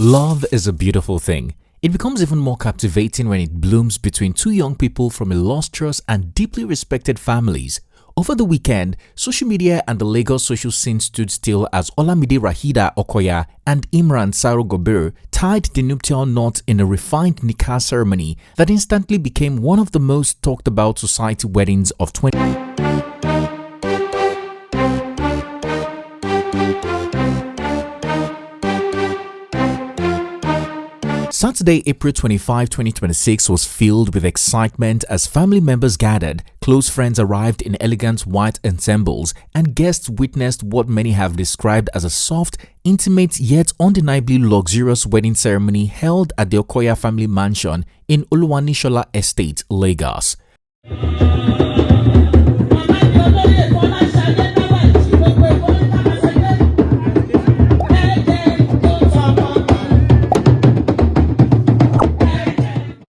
Love is a beautiful thing. It becomes even more captivating when it blooms between two young people from illustrious and deeply respected families. Over the weekend, social media and the Lagos social scene stood still as Olamide Raheeda Okoya and Imran Saro Gobir tied the nuptial knot in a refined Nikkah ceremony that instantly became one of the most talked about society weddings of 2020. Saturday, April 25, 2026 was filled with excitement as family members gathered, close friends arrived in elegant white ensembles, and guests witnessed what many have described as a soft, intimate yet undeniably luxurious wedding ceremony held at the Okoya family mansion in Oluwanishola Estate, Lagos.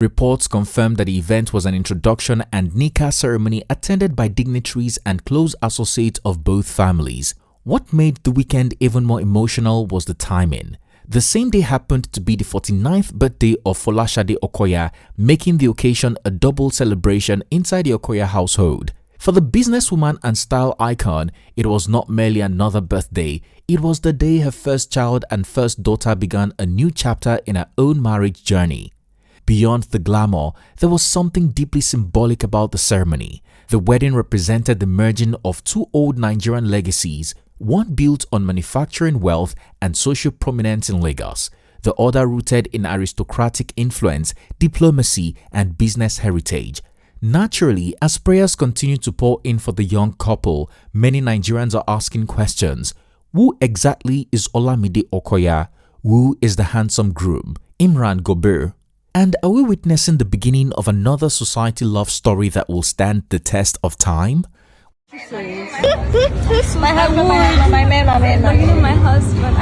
Reports confirmed that the event was an introduction and Nikkah ceremony attended by dignitaries and close associates of both families. What made the weekend even more emotional was the timing. The same day happened to be the 49th birthday of Folashade Okoya, making the occasion a double celebration inside the Okoya household. For the businesswoman and style icon, it was not merely another birthday, it was the day her first child and first daughter began a new chapter in her own marriage journey. Beyond the glamour, there was something deeply symbolic about the ceremony. The wedding represented the merging of two old Nigerian legacies, one built on manufacturing wealth and social prominence in Lagos, the other rooted in aristocratic influence, diplomacy, and business heritage. Naturally, as prayers continue to pour in for the young couple, many Nigerians are asking questions. Who exactly is Olamide Okoya? Who is the handsome groom, Imran Gobir? And are we witnessing the beginning of another society love story that will stand the test of time? My husband.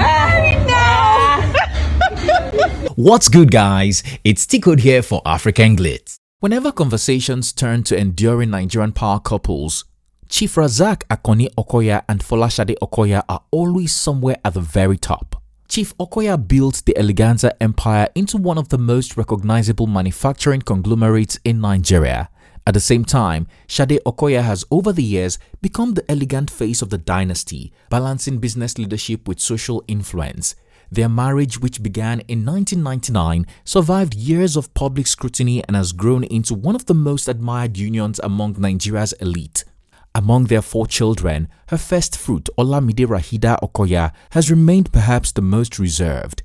What's good, guys? It's T-Code here for African Glitz. Whenever conversations turn to enduring Nigerian power couples, Chief Razaq Akanni Okoya and Folashade Okoya are always somewhere at the very top. Chief Okoya built the Eleganza empire into one of the most recognizable manufacturing conglomerates in Nigeria. At the same time, Shade Okoya has over the years become the elegant face of the dynasty, balancing business leadership with social influence. Their marriage, which began in 1999, survived years of public scrutiny and has grown into one of the most admired unions among Nigeria's elite. Among their 4 children, her first fruit, Olamide Raheeda Okoya, has remained perhaps the most reserved.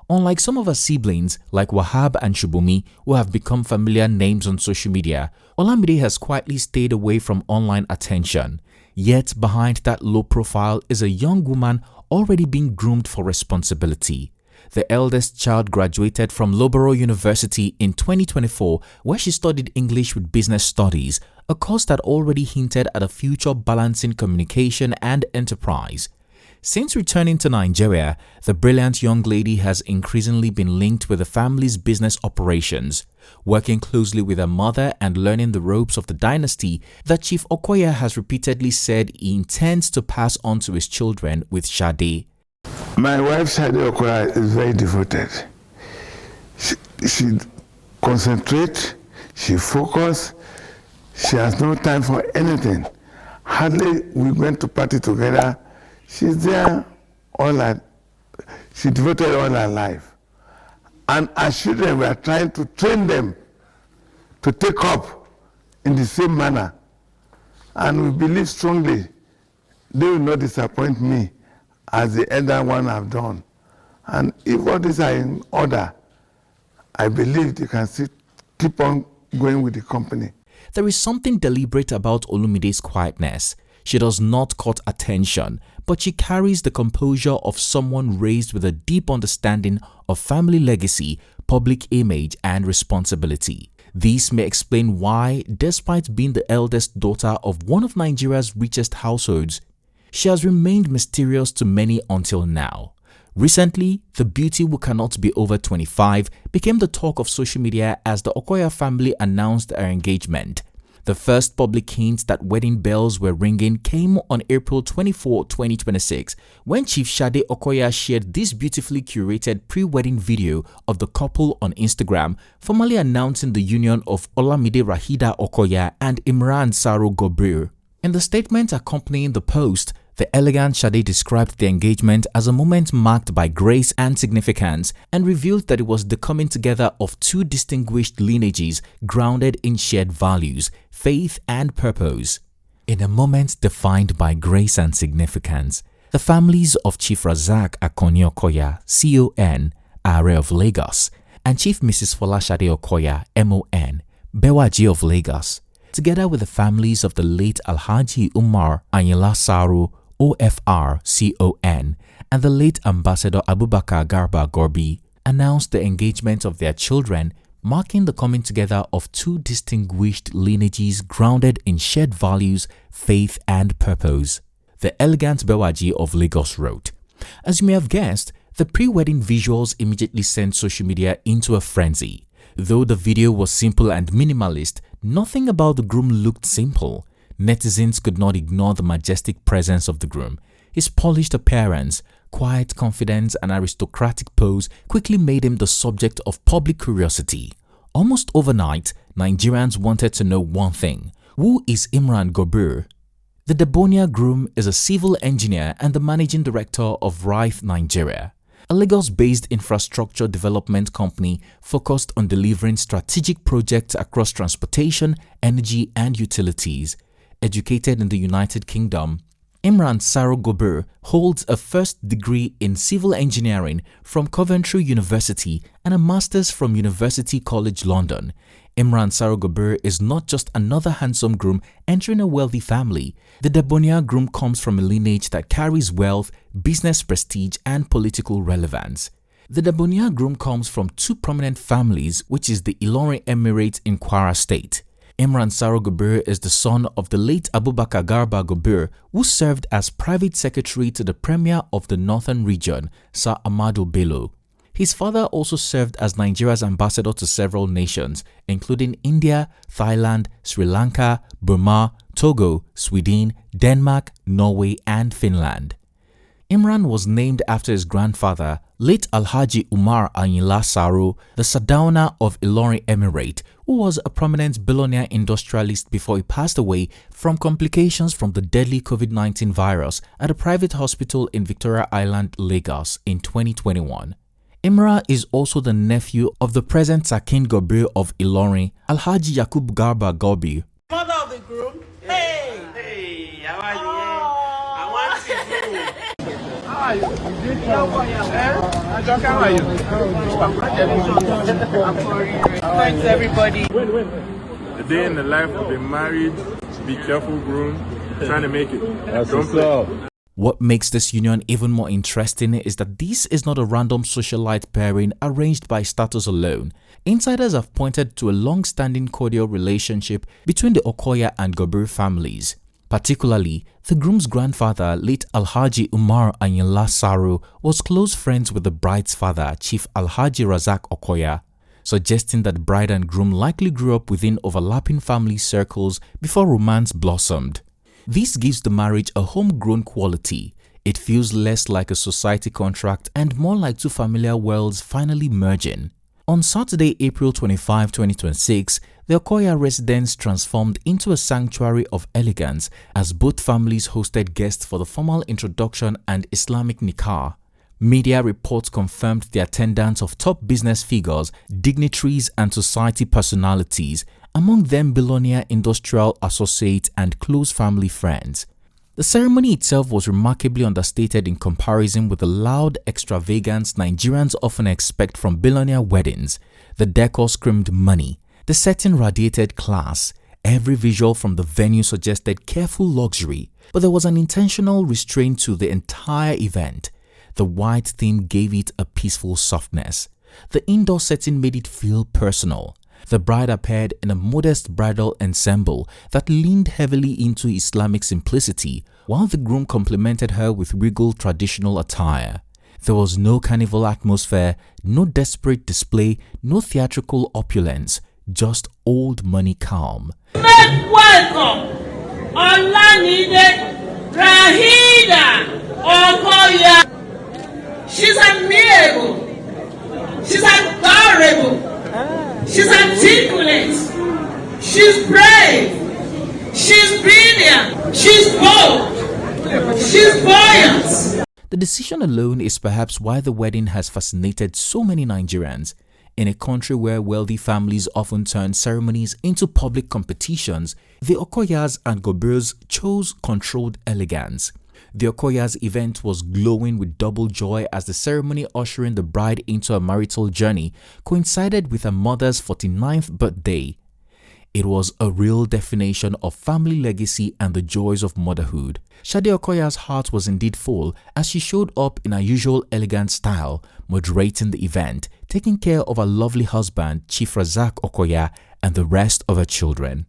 Unlike some of her siblings like Wahab and Shubumi, who have become familiar names on social media, Olamide has quietly stayed away from online attention. Yet behind that low profile is a young woman already being groomed for responsibility. The eldest child graduated from Loughborough University in 2024, where she studied English with Business Studies, a course that already hinted at a future balancing communication and enterprise. Since returning to Nigeria, the brilliant young lady has increasingly been linked with the family's business operations. Working closely with her mother and learning the ropes of the dynasty, that Chief Okoya has repeatedly said he intends to pass on to his children with Shade. My wife, Shade Okoya, is very devoted. She concentrates, she focuses, she has no time for anything. Hardly we went to party together. She's there she devoted all her life. And as children, we are trying to train them to take up in the same manner. And we believe strongly they will not disappoint me as the elder one have done. And if all these are in order, I believe they can keep on going with the company. There is something deliberate about Olumide's quietness. She does not court attention, but she carries the composure of someone raised with a deep understanding of family legacy, public image, and responsibility. This may explain why, despite being the eldest daughter of one of Nigeria's richest households, she has remained mysterious to many until now. Recently, the beauty who cannot be over 25 became the talk of social media as the Okoya family announced their engagement. The first public hint that wedding bells were ringing came on April 24, 2026, when Chief Okoya shared this beautifully curated pre-wedding video of the couple on Instagram, formally announcing the union of Olamide Raheeda Okoya and Imran Saro Gobir. In the statement accompanying the post, the Eleganza described the engagement as a moment marked by grace and significance and revealed that it was the coming together of two distinguished lineages grounded in shared values, faith and purpose. In a moment defined by grace and significance, the families of Chief Razaq Akanni Okoya, CON, Are of Lagos, and Chief Mrs. Folashade Okoya, MON, Bewaji of Lagos, together with the families of the late Alhaji Umar Ayinla Saro, OFR, CON, and the late Ambassador Abubakar Garba Gorbi, announced the engagement of their children, marking the coming together of two distinguished lineages grounded in shared values, faith and purpose. The elegant Bewaji of Lagos wrote, "As you may have guessed, the pre-wedding visuals immediately sent social media into a frenzy. Though the video was simple and minimalist, nothing about the groom looked simple. Netizens could not ignore the majestic presence of the groom. His polished appearance, quiet confidence and aristocratic pose quickly made him the subject of public curiosity. Almost overnight, Nigerians wanted to know one thing: who is Imran Gobir? The debonair groom is a civil engineer and the managing director of Razaq Nigeria, a Lagos-based infrastructure development company focused on delivering strategic projects across transportation, energy and utilities. Educated in the United Kingdom, Imran Saro Gobir holds a first degree in civil engineering from Coventry University and a master's from University College London. Imran Saro Gobir is not just another handsome groom entering a wealthy family. The debonair groom comes from a lineage that carries wealth, business prestige and political relevance. The debonair groom comes from two prominent families, which is the Ilorin Emirate in Kwara State. Imran Saro Gobir is the son of the late Abubakar Garba Gobir, who served as private secretary to the Premier of the Northern Region, Sir Ahmadu Bello. His father also served as Nigeria's ambassador to several nations, including India, Thailand, Sri Lanka, Burma, Togo, Sweden, Denmark, Norway and Finland. Imran was named after his grandfather, late Alhaji Umar Ayinla Saro, the Sardauna of Ilorin Emirate, who was a prominent billionaire industrialist before he passed away from complications from the deadly COVID-19 virus at a private hospital in Victoria Island, Lagos in 2021. Imran is also the nephew of the present Sakin Gobir of Ilorin, Alhaji Yakub Garba Gobir. Mother of the groom. Hey! Hey, how are you? I want to go. How are you? How are you? Thanks, everybody. A day in the life of a married, be careful groom, trying to make it. Don't play. What makes this union even more interesting is that this is not a random socialite pairing arranged by status alone. Insiders have pointed to a long-standing cordial relationship between the Okoya and Gobir families. Particularly, the groom's grandfather, late Alhaji Umar Ayinla Saro, was close friends with the bride's father, Chief Alhaji Razaq Okoya, suggesting that bride and groom likely grew up within overlapping family circles before romance blossomed. This gives the marriage a homegrown quality. It feels less like a society contract and more like two familiar worlds finally merging. On Saturday, April 25, 2026, the Okoya residence transformed into a sanctuary of elegance as both families hosted guests for the formal introduction and Islamic Nikkah. Media reports confirmed the attendance of top business figures, dignitaries and society personalities, among them billionaire industrial associates and close family friends. The ceremony itself was remarkably understated in comparison with the loud extravagance Nigerians often expect from billionaire weddings. The decor screamed money. The setting radiated class. Every visual from the venue suggested careful luxury, but there was an intentional restraint to the entire event. The white theme gave it a peaceful softness. The indoor setting made it feel personal. The bride appeared in a modest bridal ensemble that leaned heavily into Islamic simplicity, while the groom complimented her with regal traditional attire. There was no carnival atmosphere, no desperate display, no theatrical opulence, just old money calm. Make welcome Olamide Raheeda Okoya. She's amiable. She's adorable. She's articulate. She's brave. She's brilliant. She's bold. She's buoyant. The decision alone is perhaps why the wedding has fascinated so many Nigerians. In a country where wealthy families often turn ceremonies into public competitions, the Okoyas and Gobirs chose controlled elegance. The Okoyas' event was glowing with double joy as the ceremony ushering the bride into a marital journey coincided with her mother's 49th birthday. It was a real definition of family legacy and the joys of motherhood. Shade Okoya's heart was indeed full as she showed up in her usual elegant style, moderating the event, taking care of her lovely husband, Chief Razaq Okoya, and the rest of her children.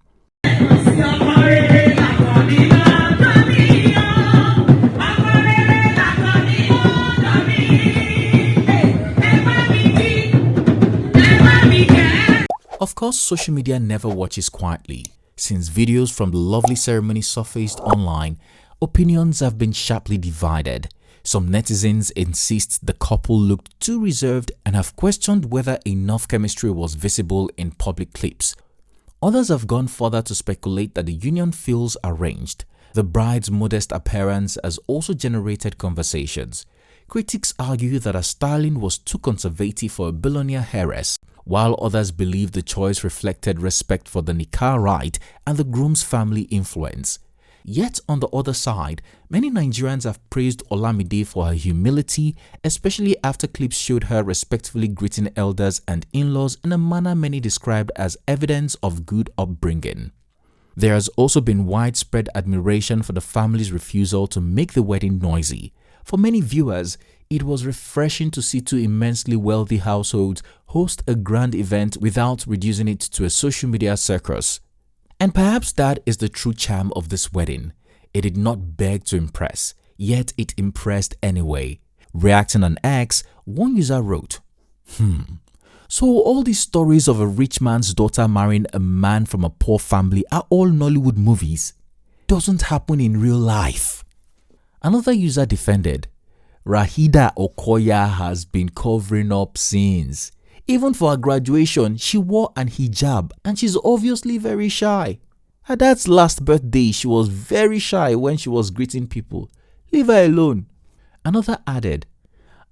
Of course, social media never watches quietly. Since videos from the lovely ceremony surfaced online, opinions have been sharply divided. Some netizens insist the couple looked too reserved and have questioned whether enough chemistry was visible in public clips. Others have gone further to speculate that the union feels arranged. The bride's modest appearance has also generated conversations. Critics argue that her styling was too conservative for a billionaire heiress, while others believe the choice reflected respect for the Nikkah rite and the groom's family influence. Yet on the other side, many Nigerians have praised Olamide for her humility, especially after clips showed her respectfully greeting elders and in-laws in a manner many described as evidence of good upbringing. There has also been widespread admiration for the family's refusal to make the wedding noisy. For many viewers, it was refreshing to see two immensely wealthy households host a grand event without reducing it to a social media circus. And perhaps that is the true charm of this wedding. It did not beg to impress, yet it impressed anyway. Reacting on X, one user wrote, So all these stories of a rich man's daughter marrying a man from a poor family are all Nollywood movies. Doesn't happen in real life. Another user defended, Raheeda Okoya has been covering up since. Even for her graduation, she wore an hijab and she's obviously very shy. Her dad's last birthday, she was very shy when she was greeting people. Leave her alone. Another added,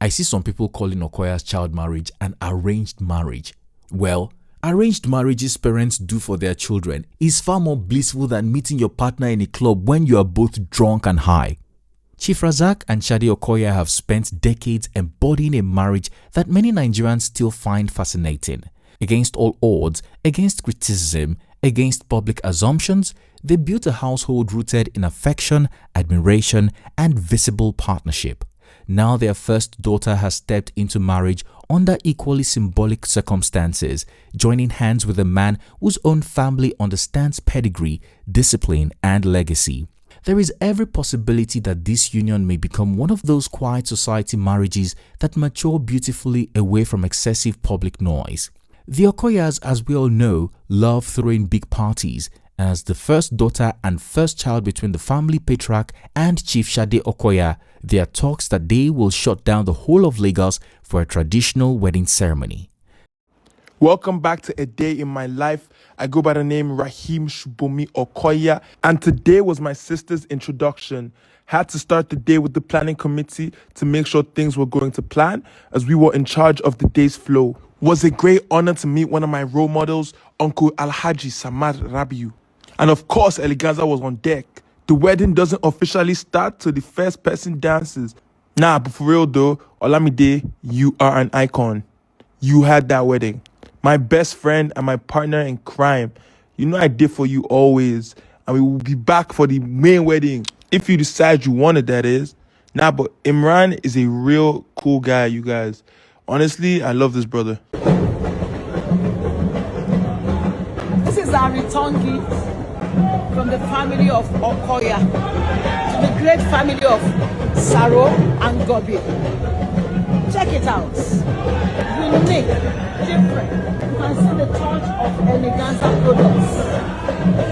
I see some people calling Okoya's child marriage an arranged marriage. Well, arranged marriages parents do for their children is far more blissful than meeting your partner in a club when you are both drunk and high. Chief Razaq and Shade Okoya have spent decades embodying a marriage that many Nigerians still find fascinating. Against all odds, against criticism, against public assumptions, they built a household rooted in affection, admiration, and visible partnership. Now their first daughter has stepped into marriage under equally symbolic circumstances, joining hands with a man whose own family understands pedigree, discipline, and legacy. There is every possibility that this union may become one of those quiet society marriages that mature beautifully away from excessive public noise. The Okoyas, as we all know, love throwing big parties, and as the first daughter and first child between the family patriarch and Chief Shade Okoya, there are talks that they will shut down the whole of Lagos for a traditional wedding ceremony. Welcome back to A Day in My Life. I go by the name Rahim Shubomi Okoya, and today was my sister's introduction. Had to start the day with the planning committee to make sure things were going to plan as we were in charge of the day's flow. Was a great honor to meet one of my role models, Uncle Alhaji Samad Rabiu. And of course, Eleganza was on deck. The wedding doesn't officially start till the first person dances. Nah, but for real though, Olamide, you are an icon. You had that wedding. My best friend and my partner in crime. You know I did for you always. And we will be back for the main wedding. If you decide you want it, that is. Nah, but Imran is a real cool guy, you guys. Honestly, I love this brother. This is our return gift from the family of Okoya to the great family of Saro and Gobir. Check it out. Unique, different. You can see the touch of Eleganza products.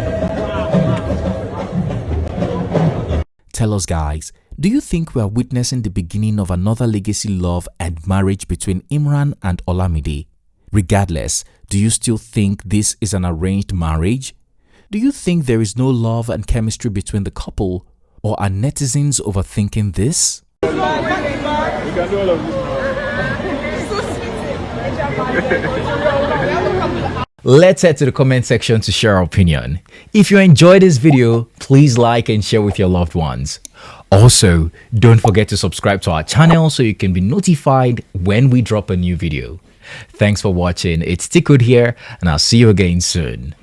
tell us, guys, do you think we are witnessing the beginning of another legacy love and marriage between Imran and Olamide? Regardless, do you still think this is an arranged marriage? Do you think there is no love and chemistry between the couple, or are netizens overthinking this? We can do all of this. Let's head to the comment section to share our opinion. If you enjoyed this video, please like and share with your loved ones. Also, don't forget to subscribe to our channel so you can be notified when we drop a new video. Thanks for watching. It's Tikkud here, and I'll see you again soon.